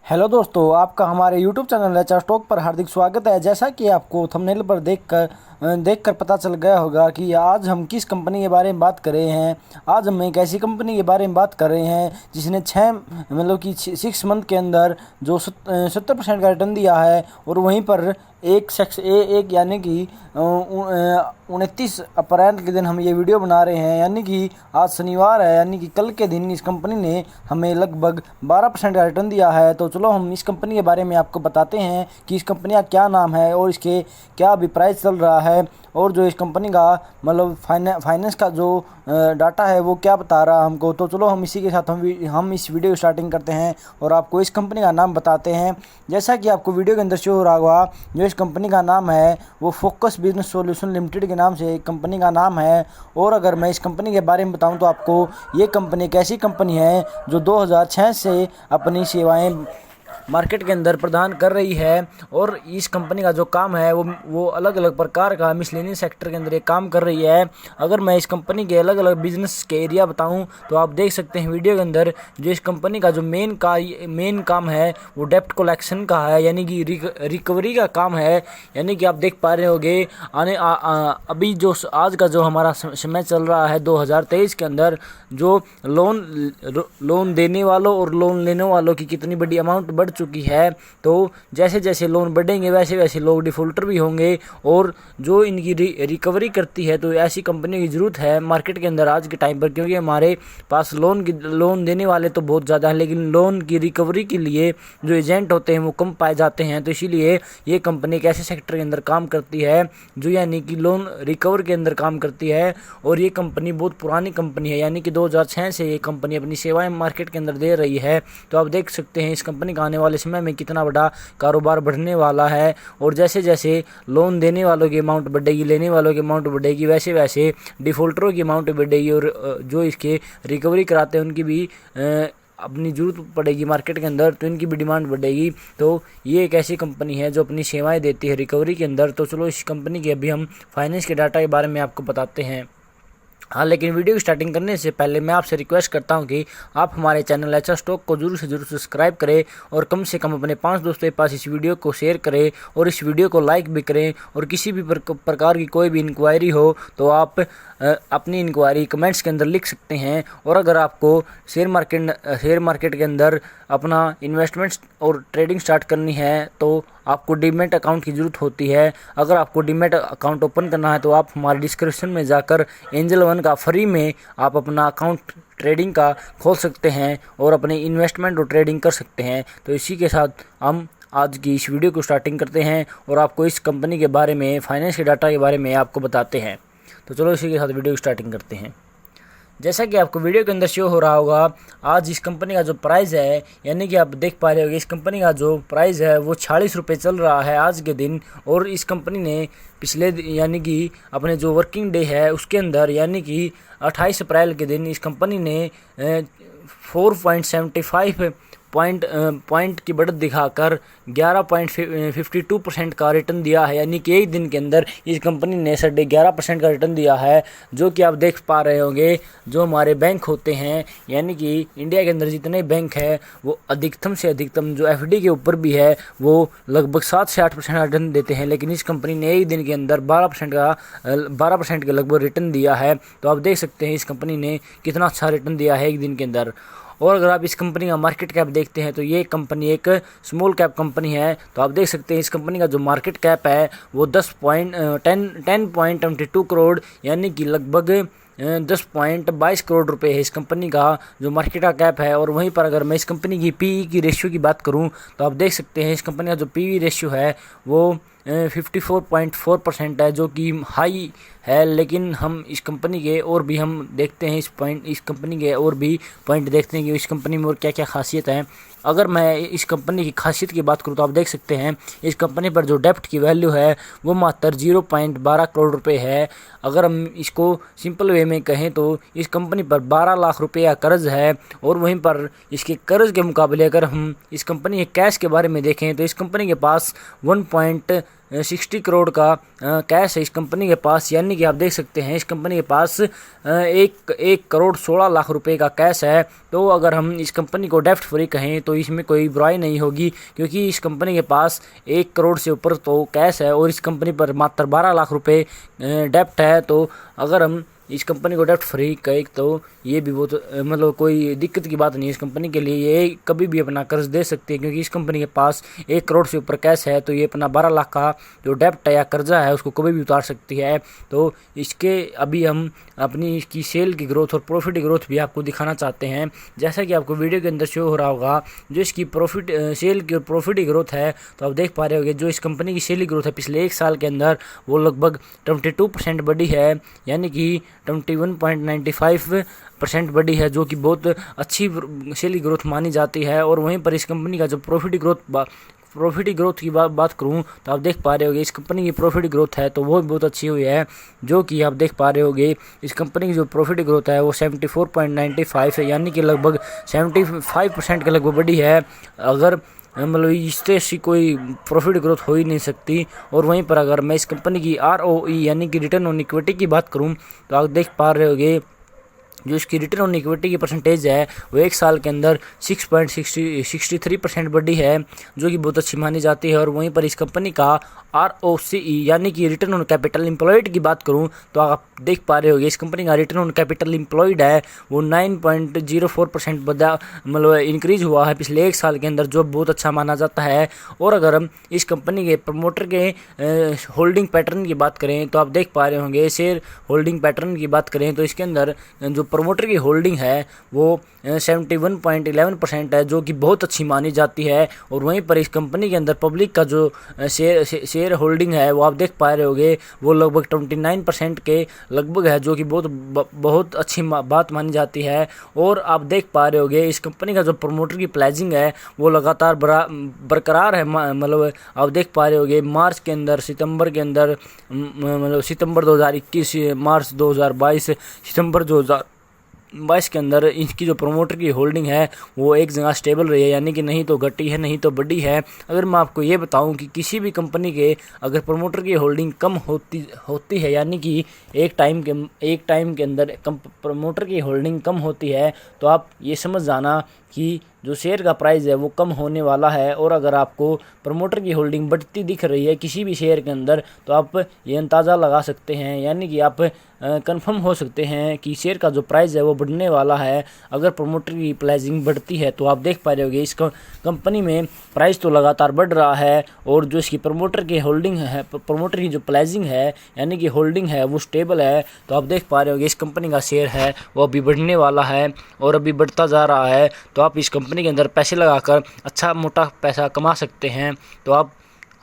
Hello दोस्तों, आपका हमारे YouTube चैनल एचआर स्टॉक पर हार्दिक स्वागत है। जैसा कि आपको थंबनेल पर देखकर पता चल गया होगा कि आज हम किस कंपनी के बारे में बात कर रहे हैं। आज हम एक ऐसी कंपनी के बारे में बात कर रहे हैं जिसने 6 मंथ के अंदर जो 70% का रिटर्न दिया है, और वहीं पर एक यानी कि 29 अप्रैल के दिन हम ये वीडियो बना रहे हैं, यानी कि आज शनिवार है, यानी कि कल के दिन इस कंपनी ने हमें लगभग 12% का रिटर्न दिया है। तो चलो हम इस कंपनी के बारे में आपको बताते हैं कि इस कंपनी का क्या नाम है और इसके क्या अभी प्राइस चल रहा है, और जो इस कंपनी का मतलब फाइनेंस का जो डाटा है वो क्या बता रहा है हमको। तो चलो हम इसी के साथ हम इस वीडियो की स्टार्टिंग करते हैं और आपको इस कंपनी का नाम बताते हैं। जैसा कि आपको वीडियो के अंदर शो हो रहा होगा, जो इस कंपनी का नाम है वो फोकस बिजनेस सॉल्यूशन लिमिटेड के नाम से एक कंपनी का नाम है। और अगर मैं इस कंपनी के बारे में बताऊं तो आपको ये कंपनी एक ऐसी कंपनी है जो 2006 से अपनी सेवाएं मार्केट के अंदर प्रदान कर रही है, और इस कंपनी का जो काम है वो अलग अलग प्रकार का मिसलेनियस सेक्टर के अंदर ये काम कर रही है। अगर मैं इस कंपनी के अलग अलग बिजनेस के एरिया बताऊं तो आप देख सकते हैं वीडियो के अंदर, जो इस कंपनी का जो मेन काम है वो डेप्ट कलेक्शन का है, यानी कि रिकवरी का काम है। यानी कि आप देख पा रहे होंगे अभी जो आज का जो हमारा समय चल रहा है 2023 के अंदर, जो लोन देने वालों और लोन लेने वालों की कितनी बड़ी अमाउंट बढ़ चुकी है। तो जैसे जैसे लोन बढ़ेंगे वैसे वैसे लोग डिफॉल्टर भी होंगे, और जो इनकी रिकवरी करती है, तो ऐसी कंपनियों की ज़रूरत है मार्केट के अंदर आज के टाइम पर, क्योंकि हमारे पास लोन देने वाले तो बहुत ज़्यादा हैं, लेकिन लोन की रिकवरी के लिए जो एजेंट होते हैं वो कम पाए जाते हैं। तो इसीलिए ये कंपनी एक ऐसे सेक्टर के अंदर काम करती है जो यानी कि लोन रिकवर के अंदर काम करती है, और ये कंपनी बहुत पुरानी कंपनी है, यानी कि 2006 से ये कंपनी अपनी सेवाएं मार्केट के अंदर दे रही है। तो आप देख सकते हैं इस कंपनी का आने वाले समय में कितना बड़ा कारोबार बढ़ने वाला है, और जैसे जैसे लोन देने वालों की अमाउंट बढ़ेगी, लेने वालों की अमाउंट बढ़ेगी, वैसे वैसे डिफॉल्टरों की अमाउंट बढ़ेगी, और जो इसके रिकवरी कराते हैं उनकी भी अपनी ज़रूरत पड़ेगी मार्केट के अंदर, तो इनकी भी डिमांड बढ़ेगी। तो ये एक ऐसी कंपनी है जो अपनी सेवाएं देती है रिकवरी के अंदर। तो चलो इस कंपनी के अभी हम फाइनेंस के डाटा के बारे में आपको बताते हैं। हाँ, लेकिन वीडियो की स्टार्टिंग करने से पहले मैं आपसे रिक्वेस्ट करता हूं कि आप हमारे चैनल एचआर स्टॉक को जरूर से जरूर सब्सक्राइब करें, और कम से कम अपने 5 दोस्तों के पास इस वीडियो को शेयर करें, और इस वीडियो को लाइक भी करें। और किसी भी प्रकार की कोई भी इंक्वायरी हो तो आप अपनी इंक्वायरी कमेंट्स के अंदर लिख सकते हैं। और अगर आपको शेयर मार्केट के अंदर अपना इन्वेस्टमेंट और ट्रेडिंग स्टार्ट करनी है तो आपको डीमैट अकाउंट की ज़रूरत होती है। अगर आपको डीमैट अकाउंट ओपन करना है तो आप हमारे डिस्क्रिप्शन में जाकर एंजल वन का फ्री में आप अपना अकाउंट ट्रेडिंग का खोल सकते हैं और अपने इन्वेस्टमेंट और ट्रेडिंग कर सकते हैं। तो इसी के साथ हम आज की इस वीडियो को स्टार्टिंग करते हैं और आपको इस कंपनी के बारे में, फाइनेंस के डाटा के बारे में आपको बताते हैं। तो चलो इसी के साथ वीडियो की स्टार्टिंग करते हैं। जैसा कि आपको वीडियो के अंदर शो हो रहा होगा, आज इस कंपनी का जो प्राइस है, यानी कि आप देख पा रहे होंगे, इस कंपनी का जो प्राइस है वो 46 रुपये चल रहा है आज के दिन। और इस कंपनी ने पिछले यानी कि अपने जो वर्किंग डे है उसके अंदर, यानी कि 28 अप्रैल के दिन इस कंपनी ने 4.75 पॉइंट की बढ़त दिखाकर 11.52% का रिटर्न दिया है। यानी कि एक दिन के अंदर इस कंपनी ने 11.5% का रिटर्न दिया है, जो कि आप देख पा रहे होंगे। जो हमारे बैंक होते हैं, यानी कि इंडिया के अंदर जितने बैंक हैं वो अधिकतम से अधिकतम जो एफडी के ऊपर भी है वो लगभग 7 से 8% का रिटर्न देते हैं, लेकिन इस कंपनी ने एक दिन के अंदर 12% के लगभग रिटर्न दिया है। तो आप देख सकते हैं इस कंपनी ने कितना अच्छा रिटर्न दिया है एक दिन के अंदर। और अगर आप इस कंपनी का मार्केट कैप देखते हैं तो ये कंपनी एक स्मॉल कैप कंपनी है। तो आप देख सकते हैं इस कंपनी का जो मार्केट कैप है वो 10.22 करोड़, यानी कि लगभग 10.22 करोड़ रुपए है इस कंपनी का जो मार्केट का कैप है। और वहीं पर अगर मैं इस कंपनी की पीई की रेशियो की बात करूं तो आप देख सकते हैं इस कंपनी का जो पीई रेशियो है वो 54.4% है, जो कि हाई है। लेकिन हम इस कंपनी के और भी हम देखते हैं इस कंपनी के और भी पॉइंट देखते हैं कि इस कंपनी में और क्या क्या खासियत है। अगर मैं इस कंपनी की खासियत की बात करूं तो आप देख सकते हैं इस कंपनी पर जो डेप्ट की वैल्यू है वो मात्र 0.12 करोड़ रुपए है। अगर हम इसको सिंपल वे में कहें तो इस कंपनी पर 12 लाख रुपए का कर्ज है। और वहीं पर इसके कर्ज के मुकाबले अगर हम इस कंपनी के कैश के बारे में देखें तो इस कंपनी के पास 60 करोड़ का कैश है इस कंपनी के पास, यानी कि आप देख सकते हैं इस कंपनी के पास 1 करोड़ 16 लाख रुपए का कैश है। तो अगर हम इस कंपनी को डेप्ट फ्री कहें तो इसमें कोई बुराई नहीं होगी, क्योंकि इस कंपनी के पास 1 करोड़ से ऊपर तो कैश है और इस कंपनी पर मात्र 12 लाख रुपए डेप्ट है। तो अगर हम इस कंपनी को डेप्ट फ्री कहे तो ये भी बहुत मतलब कोई दिक्कत की बात नहीं है इस कंपनी के लिए। ये कभी भी अपना कर्ज दे सकती है, क्योंकि इस कंपनी के पास 1 करोड़ से ऊपर कैश है। तो ये अपना 12 लाख का जो डेप्ट है या कर्जा है उसको कभी भी उतार सकती है। तो इसके अभी हम अपनी इसकी सेल की ग्रोथ और प्रॉफिट की ग्रोथ भी आपको दिखाना चाहते हैं। जैसा कि आपको वीडियो के अंदर शो हो रहा होगा, जो इसकी सेल की और प्रॉफिट की ग्रोथ है, तो आप देख पा रहे होंगे जो इस कंपनी की सेल की ग्रोथ है पिछले 1 साल के अंदर वो लगभग 22% बढ़ी है, यानी कि 21.95% बढ़ी है, जो कि बहुत अच्छी सेल ग्रोथ मानी जाती है। और वहीं पर इस कंपनी का जो प्रॉफिट ग्रोथ की बात करूं तो आप देख पा रहे होगे इस कंपनी की प्रॉफिट ग्रोथ है तो वो भी बहुत अच्छी हुई है, जो कि आप देख पा रहे होगे इस कंपनी की जो प्रॉफिट ग्रोथ है वो 74.95 है, यानी कि लगभग 75% के लगभग बढ़ी है। अगर मतलब इससे ऐसी कोई प्रॉफिट ग्रोथ हो ही नहीं सकती। और वहीं पर अगर मैं इस कंपनी की ROE यानी कि रिटर्न ऑन इक्विटी की बात करूं तो आप देख पा रहे होगे जो इसकी रिटर्न ऑन इक्विटी की परसेंटेज है वो 1 साल के अंदर 6.63% बढ़ी है, जो कि बहुत अच्छी मानी जाती है। और वहीं पर इस कंपनी का ROCE यानी कि रिटर्न ऑन कैपिटल एम्प्लॉयड की बात करूं तो आप देख पा रहे होंगे इस कंपनी का रिटर्न ऑन कैपिटल एम्प्लॉयड है वो 9.04% मतलब इंक्रीज हुआ है पिछले 1 साल के अंदर, जो बहुत अच्छा माना जाता है। और अगर हम इस कंपनी के प्रमोटर के होल्डिंग पैटर्न की बात करें तो आप देख पा रहे होंगे शेयर होल्डिंग पैटर्न की बात करें तो इसके अंदर जो प्रमोटर की होल्डिंग है वो 71.11% है, जो कि बहुत अच्छी मानी जाती है। और वहीं पर इस कंपनी के अंदर पब्लिक का जो शेयर होल्डिंग है वो आप देख पा रहे होगे वो लगभग 29% के लगभग है, जो कि बहुत अच्छी बात मानी जाती है। और आप देख पा रहे होगे इस कंपनी का जो प्रमोटर की प्लेजिंग है वो लगातार बरकरार है। मतलब आप देख पा रहे होगे मार्च के अंदर, सितंबर के अंदर, मतलब सितंबर 2021, मार्च 2022, सितंबर 2022 के अंदर इसकी जो प्रमोटर की होल्डिंग है वो एक जगह स्टेबल रही है, यानी कि नहीं तो घटी है नहीं तो बढ़ी है। अगर मैं आपको ये बताऊं कि किसी भी कंपनी के अगर प्रमोटर की होल्डिंग कम होती है, यानी कि एक टाइम के अंदर प्रमोटर की होल्डिंग कम होती है, तो आप ये समझ जाना कि जो शेयर का प्राइस है वो कम होने वाला है। और अगर आपको प्रमोटर की होल्डिंग बढ़ती दिख रही है किसी भी शेयर के अंदर तो आप ये अंदाज़ा लगा सकते हैं, यानी कि आप कंफर्म हो सकते हैं कि शेयर का जो प्राइस है वो बढ़ने वाला है अगर प्रमोटर की प्लेजिंग बढ़ती है। तो आप देख पा रहे होगे इस कंपनी में प्राइस तो लगातार बढ़ रहा है और जो इसकी प्रमोटर की होल्डिंग है, प्रमोटर की जो प्लेजिंग है यानी कि होल्डिंग है वो स्टेबल है। तो आप देख पा रहे होगे इस कंपनी का शेयर है वो अभी बढ़ने वाला है और अभी बढ़ता जा रहा है। तो आप इस कंपनी के अंदर पैसे लगाकर अच्छा मोटा पैसा कमा सकते हैं। तो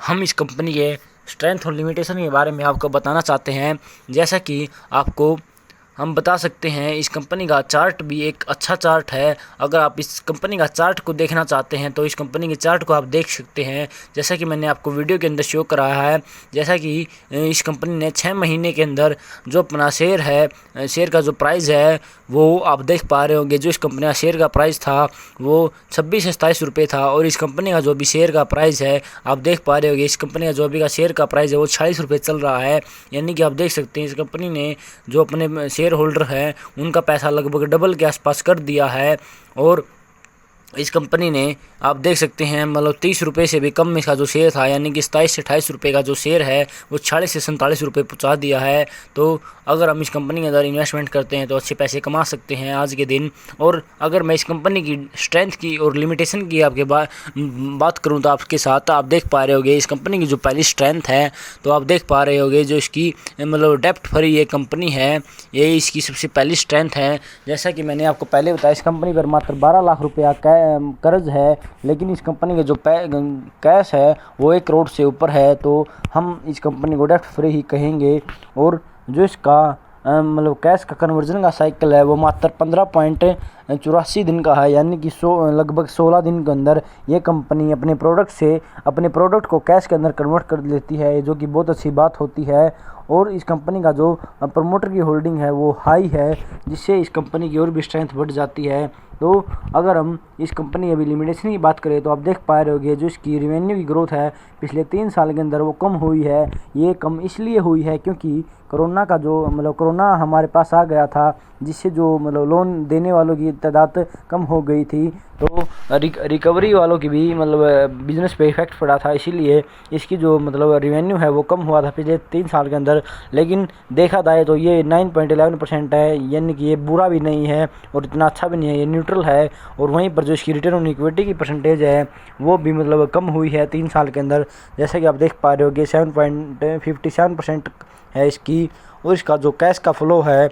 हम इस कंपनी के स्ट्रेंथ और लिमिटेशन के बारे में आपको बताना चाहते हैं। जैसा कि आपको हम बता सकते हैं इस कंपनी का चार्ट भी एक अच्छा चार्ट है। अगर आप इस कंपनी का चार्ट को देखना चाहते हैं तो इस कंपनी के चार्ट को आप देख सकते हैं, जैसा कि मैंने आपको वीडियो के अंदर शो कराया है। जैसा कि इस कंपनी ने 6 महीने के अंदर जो अपना शेयर है, शेयर का जो प्राइस है वो आप देख पा रहे होंगे। जो इस कंपनी का शेयर का प्राइस था वो 26 से 27 रुपये था और इस कंपनी का जो भी शेयर का प्राइस है आप देख पा रहे होंगे इस कंपनी का जो अभी का शेयर का प्राइस है वो 46 रुपये चल रहा है। यानी कि आप देख सकते हैं इस कंपनी ने जो अपने शेयर होल्डर है उनका पैसा लगभग डबल के आसपास कर दिया है। और इस कंपनी ने आप देख सकते हैं मतलब 30 रुपये से भी कम में इसका जो शेयर था, यानी कि 27 से 28 रुपये का जो शेयर है वो 40 से 47 रुपये पहुँचा दिया है। तो अगर हम इस कंपनी के अंदर इन्वेस्टमेंट करते हैं तो अच्छे पैसे कमा सकते हैं आज के दिन। और अगर मैं इस कंपनी की स्ट्रेंथ की और लिमिटेशन की आपके बात करूं तो आपके साथ आप देख पा रहे होगे इस कंपनी की जो पहली स्ट्रेंथ है तो आप देख पा रहे होगे जो इसकी मतलब डेप्ट फ्री ये कंपनी है, ये इसकी सबसे पहली स्ट्रेंथ है। जैसा कि मैंने आपको पहले बताया इस कंपनी पर मात्र 12 लाख रुपया कर्ज है, लेकिन इस कंपनी के जो कैश है वो 1 करोड़ से ऊपर है। तो हम इस कंपनी को डेप्ट फ्री ही कहेंगे। और जो इसका मतलब कैश का कन्वर्जन का साइकिल है वो मात्र 84 दिन का है, यानी कि लगभग 16 दिन के अंदर ये कंपनी अपने प्रोडक्ट को कैश के अंदर कन्वर्ट कर लेती है, जो कि बहुत अच्छी बात होती है। और इस कंपनी का जो प्रमोटर की होल्डिंग है वो हाई है, जिससे इस कंपनी की और भी स्ट्रेंथ बढ़ जाती है। तो अगर हम इस कंपनी अभी लिमिटेशन की बात करें तो आप देख पा रहे होंगे जो इसकी रेवेन्यू की ग्रोथ है पिछले 3 साल के अंदर वो कम हुई है। ये कम इसलिए हुई है क्योंकि कोरोना हमारे पास आ गया था, जिससे जो लोन देने वालों की तादाद कम हो गई थी। तो रिकवरी वालों की भी बिजनेस पे इफेक्ट पड़ा था, इसीलिए इसकी जो रेवेन्यू है वो कम हुआ था पिछले 3 साल के अंदर। लेकिन देखा जाए तो ये 9.11% है, यानी कि ये बुरा भी नहीं है और इतना अच्छा भी नहीं है, ये न्यूट्रल है। और वहीं पर जो इसकी रिटर्न ऑन इक्विटी की परसेंटेज है वो भी कम हुई है 3 साल के अंदर, जैसा कि आप देख पा रहे हो कि 7.57% है इसकी। और इसका जो कैश का फ्लो है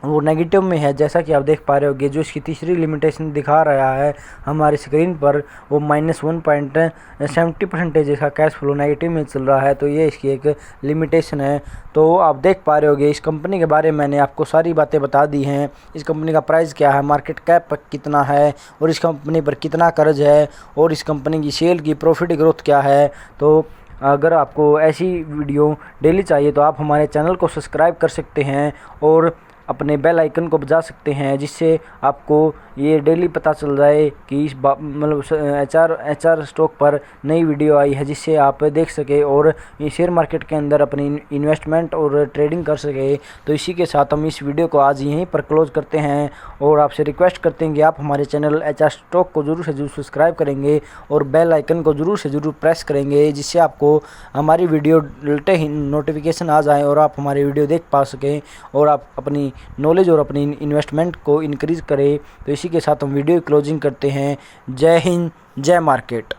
वो नेगेटिव में है, जैसा कि आप देख पा रहे होगे। जो इसकी तीसरी लिमिटेशन दिखा रहा है हमारी स्क्रीन पर वो -1.70% इसका कैश फ्लो नेगेटिव में चल रहा है, तो ये इसकी एक लिमिटेशन है। तो आप देख पा रहे होगे इस कंपनी के बारे में मैंने आपको सारी बातें बता दी हैं। इस कंपनी का प्राइस क्या है, मार्केट कैप कितना है, और इस कंपनी पर कितना कर्ज है, और इस कंपनी की सेल की प्रॉफिट ग्रोथ क्या है। तो अगर आपको ऐसी वीडियो डेली चाहिए तो आप हमारे चैनल को सब्सक्राइब कर सकते हैं और अपने बेल आइकन को बजा सकते हैं, जिससे आपको ये डेली पता चल जाए कि इस एचआर स्टॉक पर नई वीडियो आई है, जिससे आप देख सके और ये शेयर मार्केट के अंदर अपनी इन्वेस्टमेंट और ट्रेडिंग कर सके। तो इसी के साथ हम इस वीडियो को आज यहीं पर क्लोज करते हैं और आपसे रिक्वेस्ट करते हैं कि आप हमारे चैनल एचआर स्टॉक को ज़रूर से ज़रूर सब्सक्राइब करेंगे और बेल आइकन को ज़रूर से ज़रूर प्रेस करेंगे, जिससे आपको हमारी वीडियो डलते ही नोटिफिकेशन आ जाए और आप हमारी वीडियो देख पा सकें और आप अपनी नॉलेज और अपनी इन्वेस्टमेंट को इंक्रीज़ करें। तो इसी के साथ हम वीडियो क्लोजिंग करते हैं। जय हिंद, जय मार्केट।